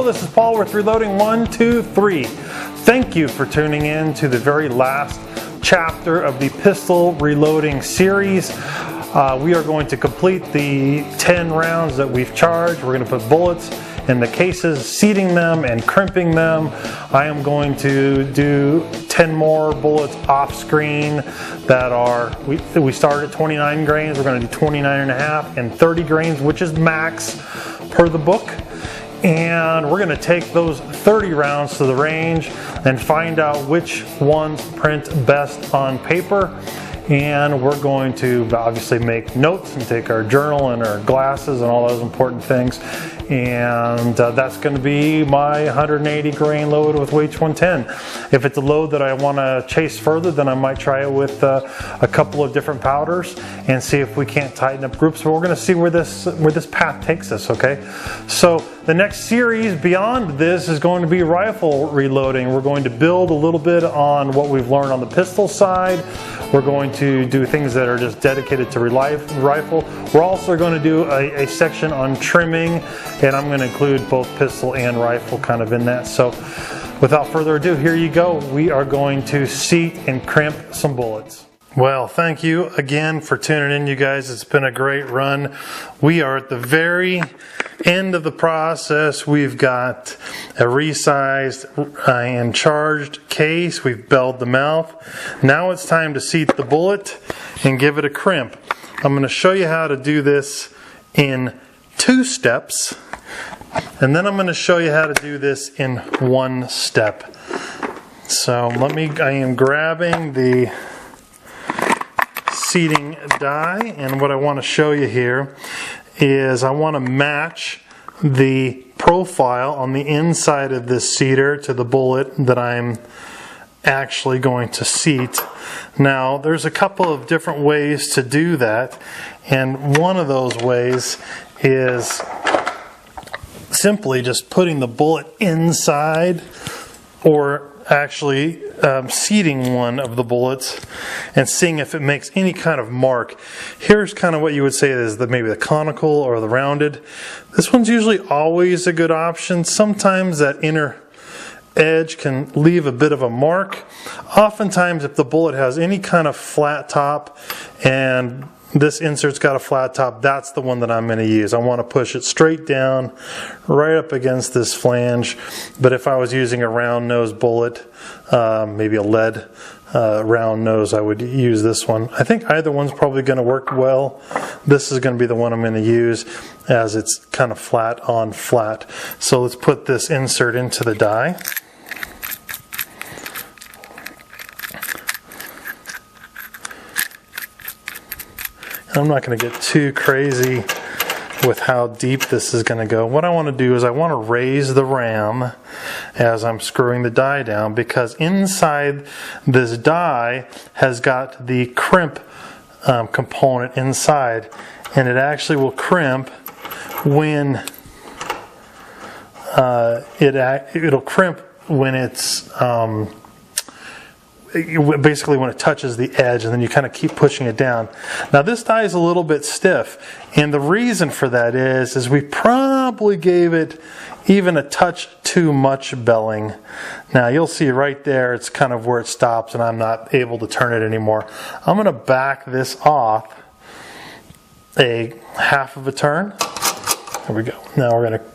this is Paul with Reloading123. Thank you for tuning in to the very last chapter of the pistol reloading series. We are going to complete the 10 rounds that we've charged. We're going to put bullets in the cases, seating them and crimping them. I am going to do 10 more bullets off screen that are, we started at 29 grains, we're going to do 29.5 and 30 grains, which is max per the book. And we're going to take those 30 rounds to the range and find out which ones print best on paper. And we're going to obviously make notes and take our journal and our glasses and all those important things. And that's going to be my 180 grain load with weights 110. If it's a load that I want to chase further, then I might try it with a couple of different powders and see if we can't tighten up groups. But we're going to see where this path takes us. Okay, so the next series beyond this is going to be rifle reloading. We're going to build a little bit on what we've learned on the pistol side. We're going to do things that are just dedicated to rifle. We're also going to do a section on trimming, and I'm going to include both pistol and rifle kind of in that. So without further ado, here you go. We are going to seat and crimp some bullets. Well, thank you again for tuning in, you guys. It's been a great run. We are at the very end of the process. We've got a resized and charged case. We've belled the mouth. Now it's time to seat the bullet and give it a crimp. I'm going to show you how to do this in 2 steps, and then I'm going to show you how to do this in 1 step. So I am grabbing the seating die, and what I want to show you here is I want to match the profile on the inside of this seater to the bullet that I'm actually going to seat. Now there's a couple of different ways to do that, and one of those ways is simply just putting the bullet inside, or actually seating one of the bullets and seeing if it makes any kind of mark. Here's kind of what you would say is maybe the conical or the rounded. This one's usually always a good option. Sometimes that inner edge can leave a bit of a mark. Oftentimes if the bullet has any kind of flat top and this insert's got a flat top, that's the one that I'm going to use. I want to push it straight down right up against this flange. But if I was using a round nose bullet, maybe a lead round nose, I would use this one. I think either one's probably going to work well. This is going to be the one I'm going to use as it's kind of flat on flat. So let's put this insert into the die. I'm not going to get too crazy with how deep this is going to go. What I want to do is I want to raise the ram as I'm screwing the die down, because inside this die has got the crimp component inside, and it actually will crimp when it'll crimp when it's basically when it touches the edge, and then you kind of keep pushing it down. Now this die is a little bit stiff, and the reason for that is we probably gave it even a touch too much belling. Now you'll see right there it's kind of where it stops, and I'm not able to turn it anymore. I'm going to back this off a half of a turn. There we go. Now we're going to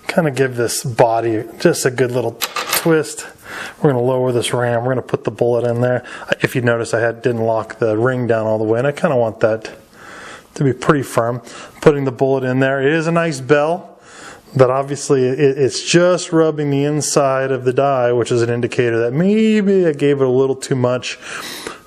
kind of give this body just a good little twist. We're going to lower this ram. We're going to put the bullet in there. If you notice, I didn't lock the ring down all the way, and I kind of want that to be pretty firm. Putting the bullet in there. It is a nice bell, but obviously it's just rubbing the inside of the die, which is an indicator that maybe I gave it a little too much.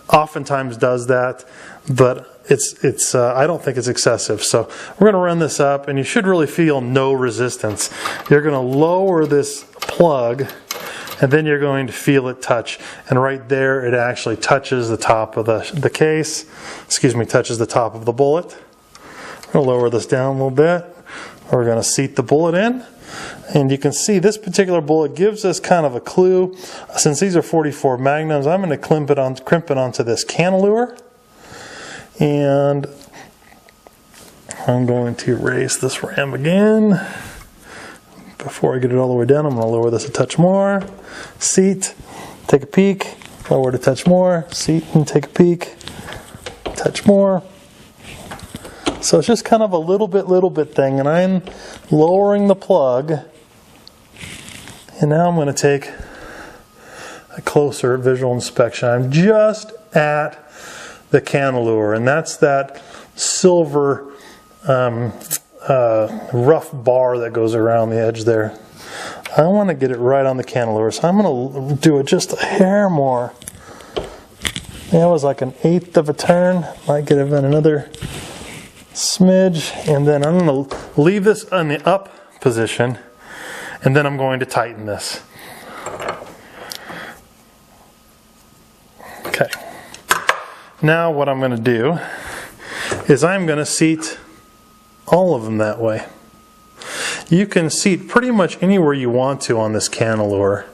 Oftentimes does that, but I don't think it's excessive. So we're going to run this up, and you should really feel no resistance. You're going to lower this plug, and then you're going to feel it touch. And right there, it actually touches the top of the case. Excuse me, touches the top of the bullet. I'm going to lower this down a little bit. We're going to seat the bullet in. And you can see this particular bullet gives us kind of a clue. Since these are 44 Magnums, I'm going to crimp it onto this cantilever. And I'm going to raise this ram again. before I get it all the way down, I'm going to lower this a touch more. Seat, take a peek, lower it a touch more. Seat and take a peek, touch more. So it's just kind of a little bit thing, and I'm lowering the plug. And now I'm going to take a closer visual inspection. I'm just at the cantilever, and that's that silver rough bar that goes around the edge there. I want to get it right on the cantilever, so I'm going to do it just a hair more. That was like an 1/8 of a turn. Might get even another smidge, and then I'm going to leave this on the up position, and then I'm going to tighten this. Okay. Now what I'm going to do is I'm going to seat all of them that way. You can seat pretty much anywhere you want to on this cantilever.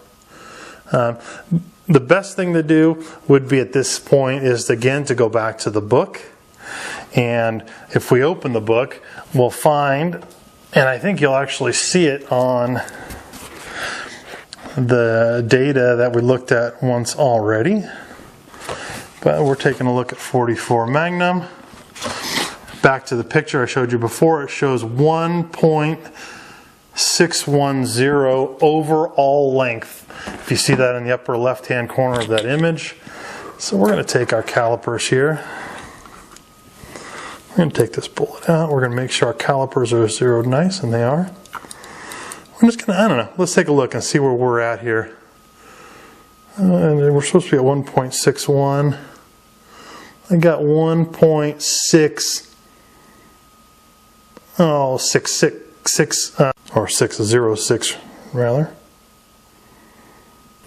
The best thing to do would be at this point is again to go back to the book. And if we open the book, we'll find, and I think you'll actually see it on the data that we looked at once already. But we're taking a look at 44 Magnum. Back to the picture I showed you before, it shows 1.610 overall length. If you see that in the upper left-hand corner of that image. So we're going to take our calipers here. We're going to take this bullet out. We're going to make sure our calipers are zeroed nice, and they are. We're just going to, I don't know, let's take a look and see where we're at here. And we're supposed to be at 1.61. I got 1.6. Oh, 666 or 606 rather.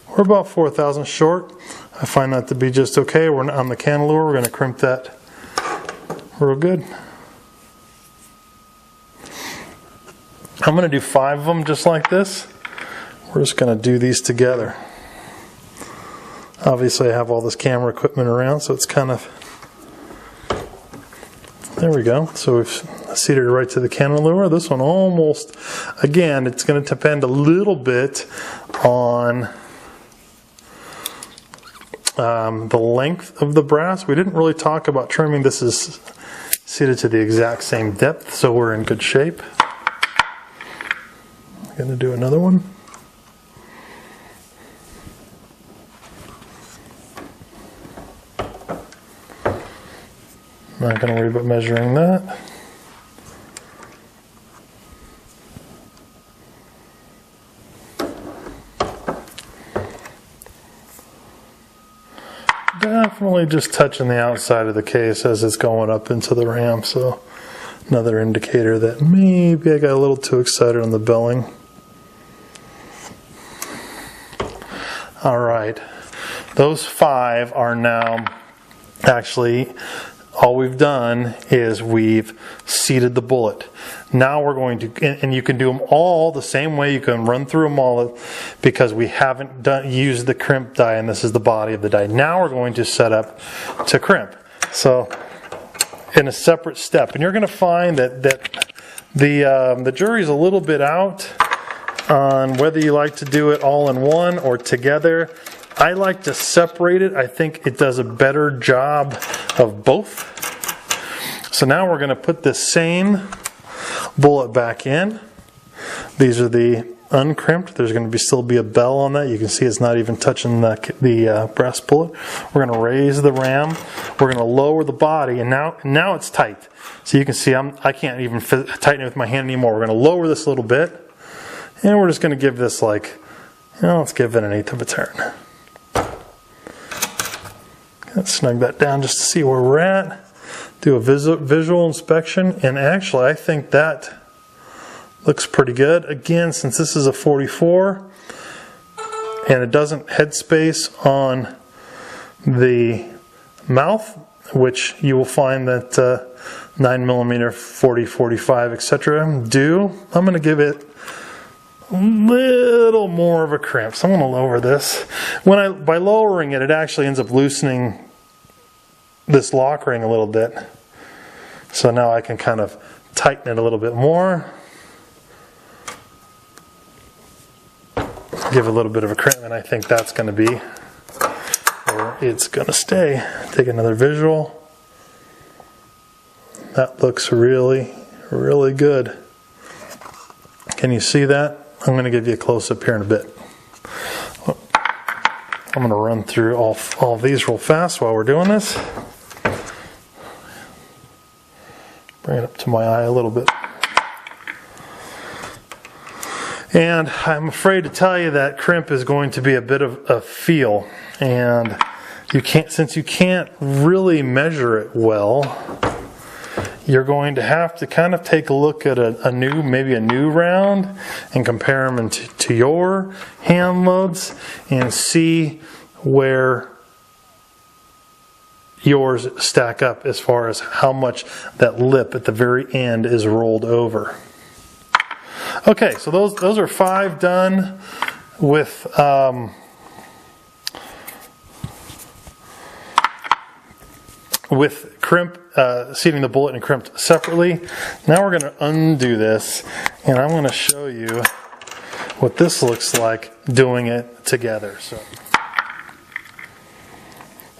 We're about 4 thousandths short. I find that to be just okay. We're on the cantilever. We're going to crimp that real good. I'm going to do 5 of them just like this. We're just going to do these together. Obviously I have all this camera equipment around, so it's kind of, there we go. So we've seated it right to the cantilever. This one almost, again, it's going to depend a little bit on the length of the brass. We didn't really talk about trimming. This is seated to the exact same depth, so we're in good shape. I'm going to do another one. Not going to worry about measuring that. Definitely just touching the outside of the case as it's going up into the ram, so another indicator that maybe I got a little too excited on the belling. Alright, those 5 are now actually, all we've done is we've seated the bullet. Now we're going to, and you can do them all the same way. You can run through them all because we haven't used the crimp die, and this is the body of the die. Now we're going to set up to crimp. So in a separate step, and you're going to find that the jury's a little bit out on whether you like to do it all in one or together. I like to separate it. I think it does a better job of both. So now we're going to put this same bullet back in. These are the uncrimped. There's going to still be a bell on that. You can see it's not even touching the brass bullet. We're going to raise the ram. We're going to lower the body, and now it's tight. So you can see I can't even tighten it with my hand anymore. We're going to lower this a little bit, and we're just going to give this like, let's give it an 1/8 of a turn. Snug that down just to see where we're at. Do a visual inspection, and actually I think that looks pretty good. Again, since this is a 44 and it doesn't headspace on the mouth, which you will find that 9mm, 40, 45, etc. do, I'm going to give it a little more of a crimp. So I'm going to lower this. By lowering it, it actually ends up loosening this lock ring a little bit. So now I can kind of tighten it a little bit more. give a little bit of a crimp, and I think that's going to be where it's going to stay. Take another visual. That looks really, really good. Can you see that? I'm going to give you a close-up here in a bit. I'm going to run through all of these real fast while we're doing this. Bring it up to my eye a little bit. And I'm afraid to tell you that crimp is going to be a bit of a feel. And since you can't really measure it well, you're going to have to kind of take a look at maybe a new round and compare them to your hand loads and see where yours stack up as far as how much that lip at the very end is rolled over. Okay, so those are 5 done with crimp, seating the bullet and crimp separately. Now we're going to undo this, and I'm going to show you what this looks like doing it together. So,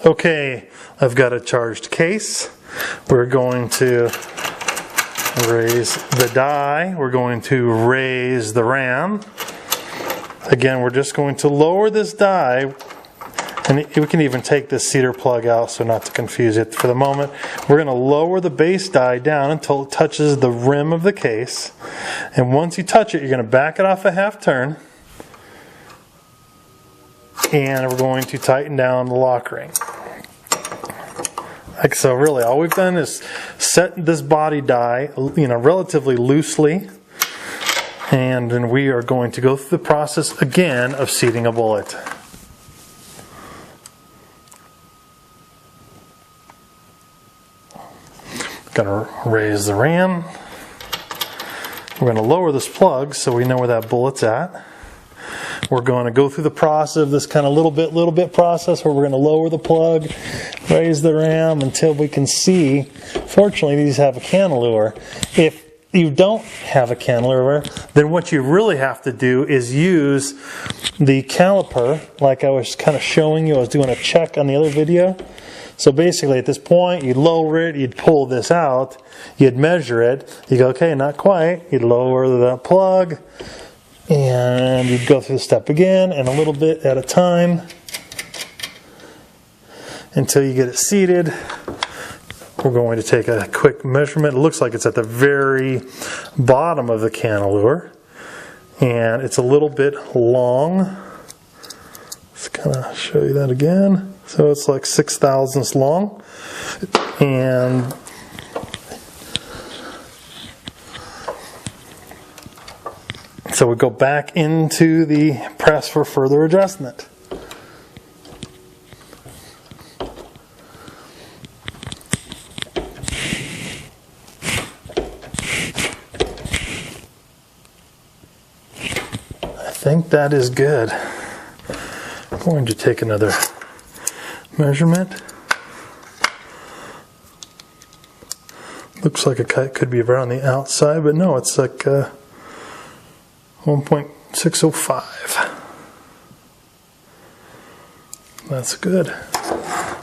okay, I've got a charged case. We're going to raise the die. We're going to raise the ram. Again, we're just going to lower this die. And we can even take this cedar plug out so not to confuse it. For the moment, we're going to lower the base die down until it touches the rim of the case. And once you touch it, you're going to back it off a half turn. And we're going to tighten down the lock ring. Like so, really, all we've done is set this body die, relatively loosely. And then we are going to go through the process again of seating a bullet. Going to raise the ram. We're going to lower this plug so we know where that bullet's at. We're going to go through the process of this kind of little bit process where we're going to lower the plug, raise the ram until we can see. Fortunately, these have a cantilever. If you don't have a cantilever, then what you really have to do is use the caliper, like I was kind of showing you. I was doing a check on the other video. So basically at this point, you'd lower it, you'd pull this out, you'd measure it, you go, okay, not quite, you'd lower the plug, and you'd go through the step again, and a little bit at a time, until you get it seated. We're going to take a quick measurement. It looks like it's at the very bottom of the cantilever, and it's a little bit long. Let's kind of show you that again. So it's like 6 thousandths long, and so we go back into the press for further adjustment. I think that is good. I'm going to take another measurement. Looks like a cut could be around the outside, but no, it's like 1.605. That's good.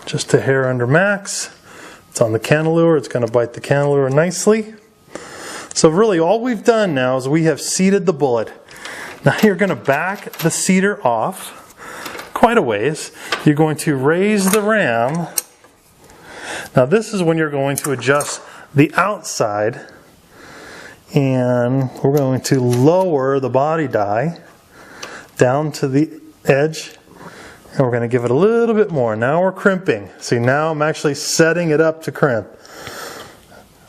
Just a hair under max. It's on the cantilever. It's going to bite the cantilever nicely. So really all we've done now is we have seated the bullet. Now you're going to back the cedar off quite a ways. You're going to raise the ram. Now this is when you're going to adjust the outside, and we're going to lower the body die down to the edge, and we're going to give it a little bit more. Now we're crimping. See, now I'm actually setting it up to crimp.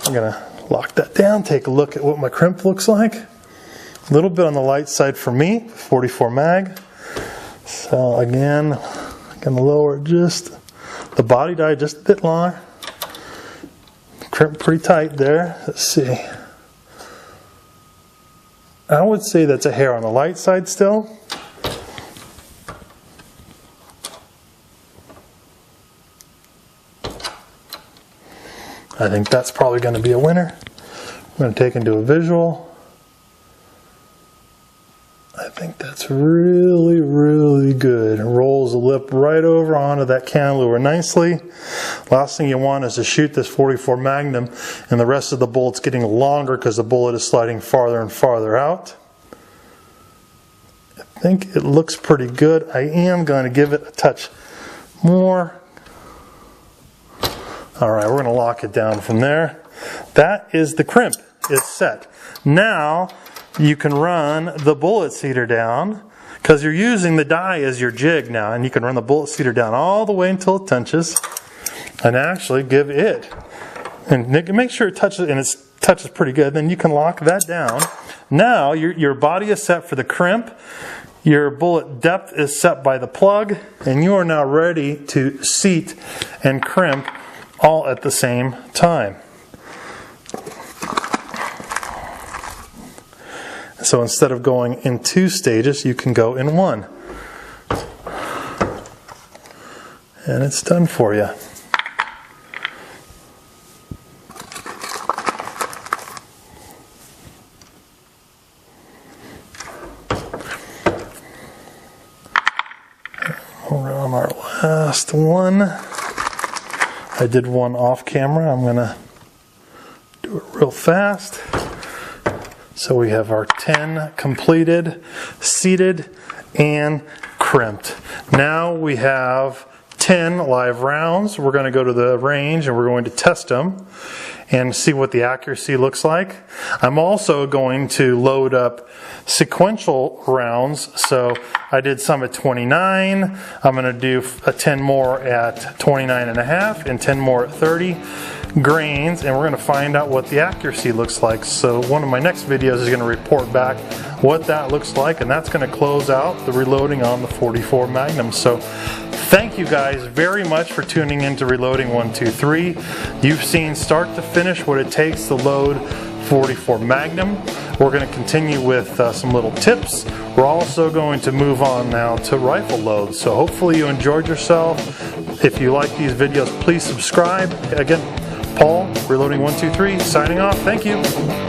I'm going to lock that down, take a look at what my crimp looks like. A little bit on the light side for me, 44 mag. So again, I'm going to lower just the body die just a bit longer. Crimp pretty tight there. Let's see. I would say that's a hair on the light side still. I think that's probably going to be a winner. I'm going to take into a visual. I think that's really, really good. It rolls the lip right over onto that cantilever nicely. Last thing you want is to shoot this 44 Magnum and the rest of the bullet's getting longer because the bullet is sliding farther and farther out. I think it looks pretty good. I am going to give it a touch more. Alright, we're going to lock it down from there. That is the crimp. It's set. Now you can run the bullet seeder down because you're using the die as your jig now, and you can run the bullet seeder down all the way until it touches and actually give it, and make sure it touches, and it touches pretty good. Then you can lock that down. Now your body is set for the crimp, your bullet depth is set by the plug, and you are now ready to seat and crimp all at the same time. So instead of going in 2 stages, you can go in 1. And it's done for you. We're on our last one. I did one off camera. I'm going to do it real fast. So we have our 10 completed, seated, and crimped. Now we have 10 live rounds. We're going to go to the range and we're going to test them and see what the accuracy looks like. I'm also going to load up sequential rounds. So I did some at 29. I'm going to do a 10 more at 29.5 and 10 more at 30 grains, and we're going to find out what the accuracy looks like. So one of my next videos is going to report back what that looks like, and that's going to close out the reloading on the 44 Magnum. So thank you guys very much for tuning in to Reloading123. You've seen start to finish what it takes to load 44 Magnum. We're going to continue with some little tips. We're also going to move on now to rifle loads. So hopefully you enjoyed yourself. If you like these videos, please subscribe. Again, Paul, Reloading123, signing off. Thank you.